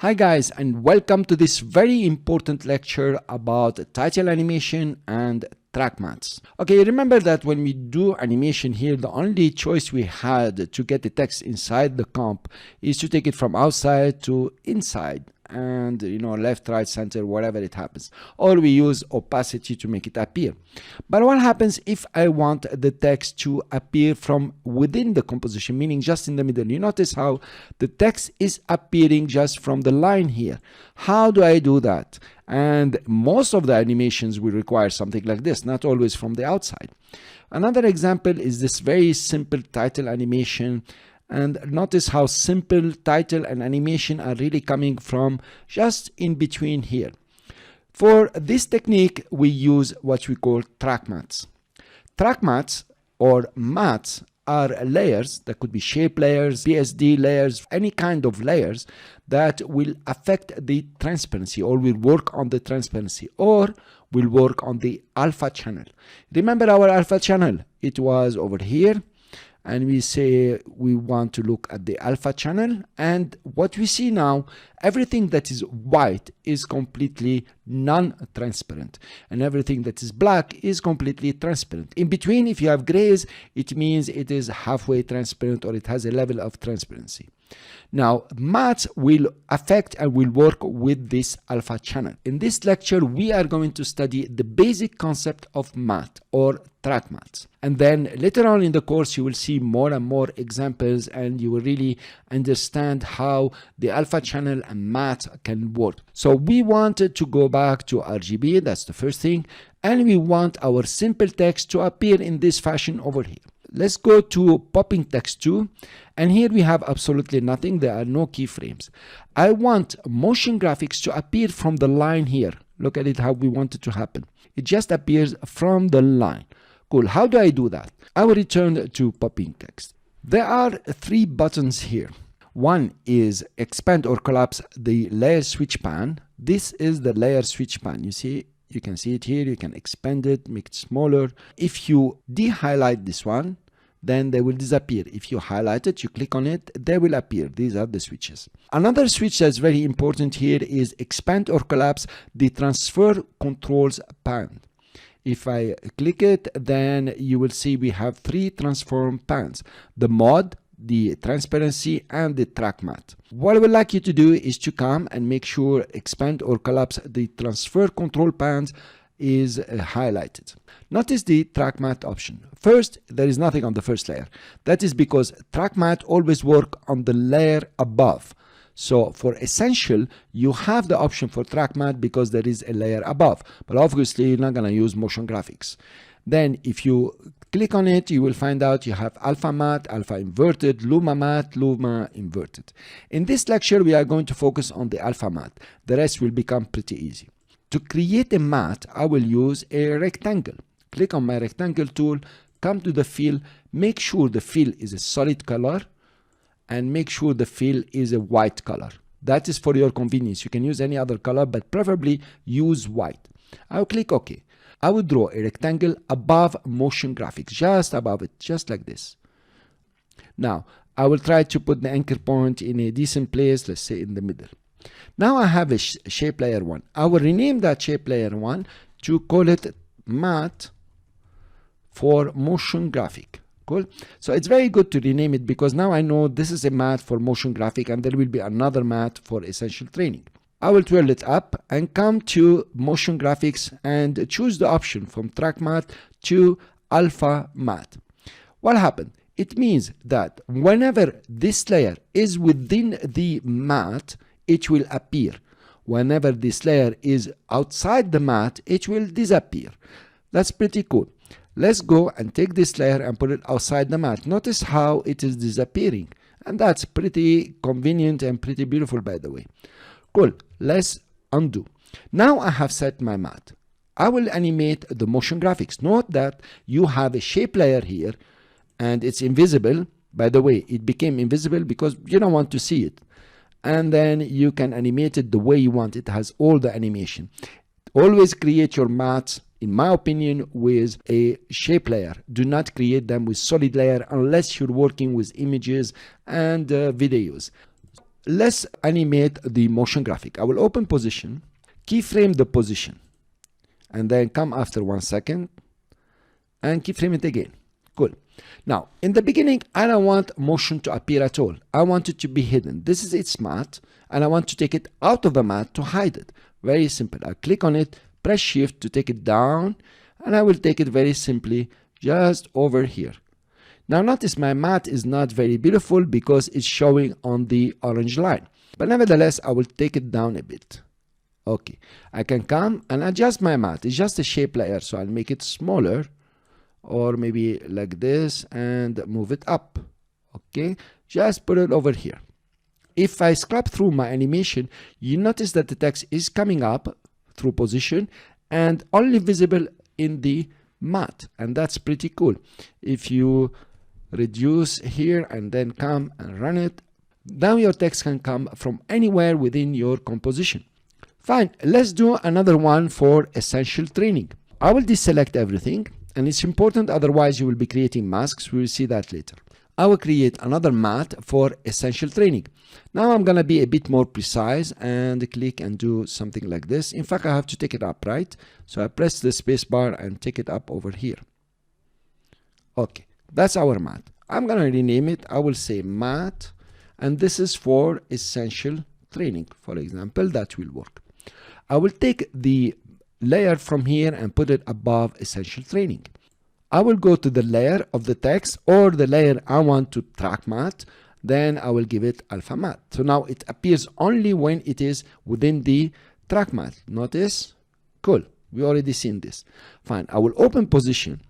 Hi guys, and welcome to this very important lecture about title animation and track mattes. Okay, remember that when we do animation here, the only choice we had to get the text inside the comp is to take it from outside to inside, and left, right, center, whatever it happens, or we use opacity to make it appear. But what happens if I want the text to appear from within the composition, meaning just in the middle? You notice how the text is appearing just from the line here. How do I do that? And most of the animations will require something like this, not always from the outside. Another example is this very simple title animation. And notice how simple title and animation are really coming from just in between here. For this technique, we use what we call track mattes. Track mattes or mattes are layers that could be shape layers, PSD layers, any kind of layers that will affect the transparency or will work on the transparency or will work on the alpha channel. Remember our alpha channel? It was over here. And we say we want to look at the alpha channel, and what we see now, everything that is white is completely non-transparent, and everything that is black is completely transparent. In between, if you have grays, it means it is halfway transparent or it has a level of transparency. Now, mattes will affect and will work with this alpha channel. In this lecture, we are going to study the basic concept of matte or track mattes. And then later on in the course, you will see more and more examples and you will really understand how the alpha channel and matte can work. So we wanted to go back to RGB, that's the first thing. And we want our simple text to appear in this fashion over here. Let's go to popping text 2, and here we have absolutely nothing. There are no keyframes. I want motion graphics to appear from the line here. Look at it, how we want it to happen. It just appears from the line. Cool. How do I do that? I will return to popping text. There are three buttons here. One is expand or collapse the layer switch pan. This is the layer switch pan. You see, you can see it here. You can expand it, make it smaller. If you de-highlight this one, then they will disappear. If you highlight it, you click on it, they will appear. These are the switches. Another switch that's very important here is expand or collapse the transfer controls pan. If I click it, then you will see we have three transform pans: the mode, the transparency, and the track matte. What I would like you to do is to come and make sure expand or collapse the transfer control pans is highlighted. Notice the track matte option. First, there is nothing on the first layer. That is because track matte always work on the layer above. So for essential, you have the option for track matte because there is a layer above. But obviously, you're not going to use motion graphics. Then if you click on it, you will find out you have alpha matte, alpha inverted, luma matte, luma inverted. In this lecture, we are going to focus on the alpha matte. The rest will become pretty easy. To create a matte, I will use a rectangle. Click on my rectangle tool, come to the fill, make sure the fill is a solid color, and make sure the fill is a white color. That is for your convenience. You can use any other color, but preferably use white. I'll click OK. I will draw a rectangle above motion graphics, just above it, just like this. Now, I will try to put the anchor point in a decent place, let's say in the middle. Now I have a shape layer 1. I will rename that shape layer 1 to call it matte for motion graphic. Cool. So it's very good to rename it because now I know this is a matte for motion graphic and there will be another matte for essential training. I will twirl it up and come to motion graphics and choose the option from track matte to alpha matte. What happened? It means that whenever this layer is within the matte, it will appear. Whenever this layer is outside the matte, it will disappear. That's pretty cool. Let's go and take this layer and put it outside the matte. Notice how it is disappearing. And that's pretty convenient and pretty beautiful, by the way. Cool. Let's undo. Now I have set my matte. I will animate the motion graphics. Note that you have a shape layer here and it's invisible. By the way, it became invisible because you don't want to see it. And then you can animate it the way you want. It has all the animation. Always create your mattes, in my opinion, with a shape layer. Do not create them with solid layer unless you're working with images and videos. let's animate the motion graphic. I will open position, keyframe the position, and then come after 1 second and keyframe it again. Cool. Now, in the beginning, I don't want motion to appear at all. I want it to be hidden. This is its matte, and I want to take it out of the matte to hide it. Very simple. I click on it, press shift to take it down, and I will take it very simply just over here. Now notice my matte is not very beautiful because it's showing on the orange line. But nevertheless, I will take it down a bit. Okay, I can come and adjust my matte. It's just a shape layer, so I'll make it smaller, or maybe like this, and move it up. Okay, just put it over here. If I scrub through my animation, you notice that the text is coming up through position and only visible in the matte, and that's pretty cool. If you reduce here and then come and run it, now your text can come from anywhere within your composition. Fine, let's do another one for essential training. I will deselect everything, and it's important, otherwise you will be creating masks. We will see that later. I will create another matte for essential training. Now I'm gonna be a bit more precise and click and do something like this. In fact, I have to take it up, right? So I press the space bar and take it up over here. Okay, that's our matte. I'm gonna rename it. I will say matte, and this is for essential training, for example. That will work. I will take the layer from here and put it above essential training. I will go to the layer of the text or the layer I want to track matte, then I will give it alpha matte. So now it appears only when it is within the track matte. Notice? Cool. We already seen this. Fine. I will open position.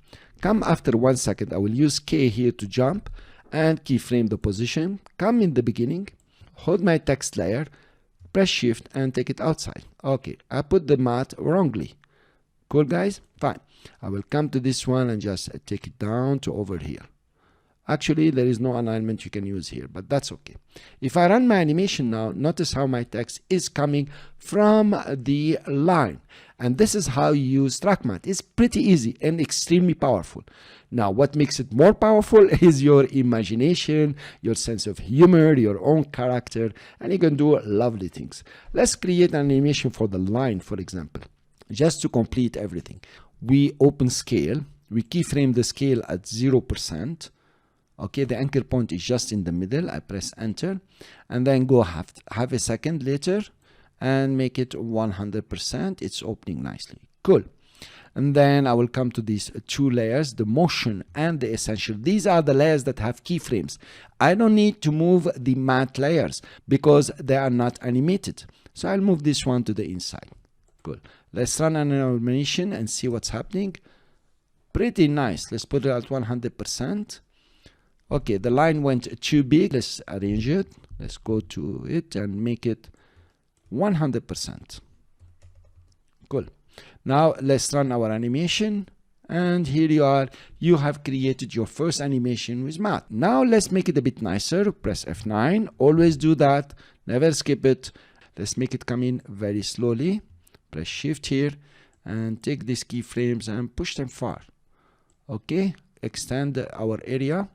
Come after 1 second. I will use K here to jump and keyframe the position. Come in the beginning. Hold my text layer. Press shift and take it outside. Okay. I put the matte wrongly. Cool, guys? Fine. I will come to this one and just take it down to over here. Actually, there is no alignment you can use here, but that's okay. If I run my animation now, notice how my text is coming from the line. And this is how you use track matte. It's pretty easy and extremely powerful. Now, what makes it more powerful is your imagination, your sense of humor, your own character, and you can do lovely things. Let's create an animation for the line, for example, just to complete everything. We open scale, we keyframe the scale at 0%. Okay, the anchor point is just in the middle. I press enter and then go half a second later and make it 100%. It's opening nicely. Cool. And then I will come to these two layers, the motion and the essential. These are the layers that have keyframes. I don't need to move the matte layers because they are not animated. So I'll move this one to the inside. Cool. Let's run an animation and see what's happening. Pretty nice. Let's put it at 100%. Okay, the line went too big. Let's arrange it. Let's go to it and make it 100%. Cool. Now let's run our animation. And here you are. You have created your first animation with matte. Now let's make it a bit nicer. Press F9. Always do that. Never skip it. Let's make it come in very slowly. Press shift here and take these keyframes and push them far. Okay, extend our area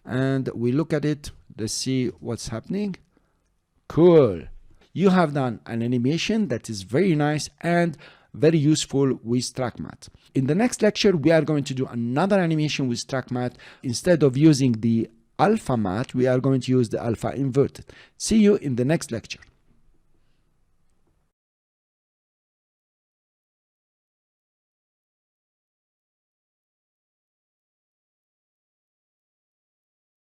and we look at it. Let's see what's happening. Cool. You have done an animation that is very nice and very useful with track matte. In the next lecture, we are going to do another animation with track matte. Instead of using the alpha matte, we are going to use the alpha inverted. See you in the next lecture.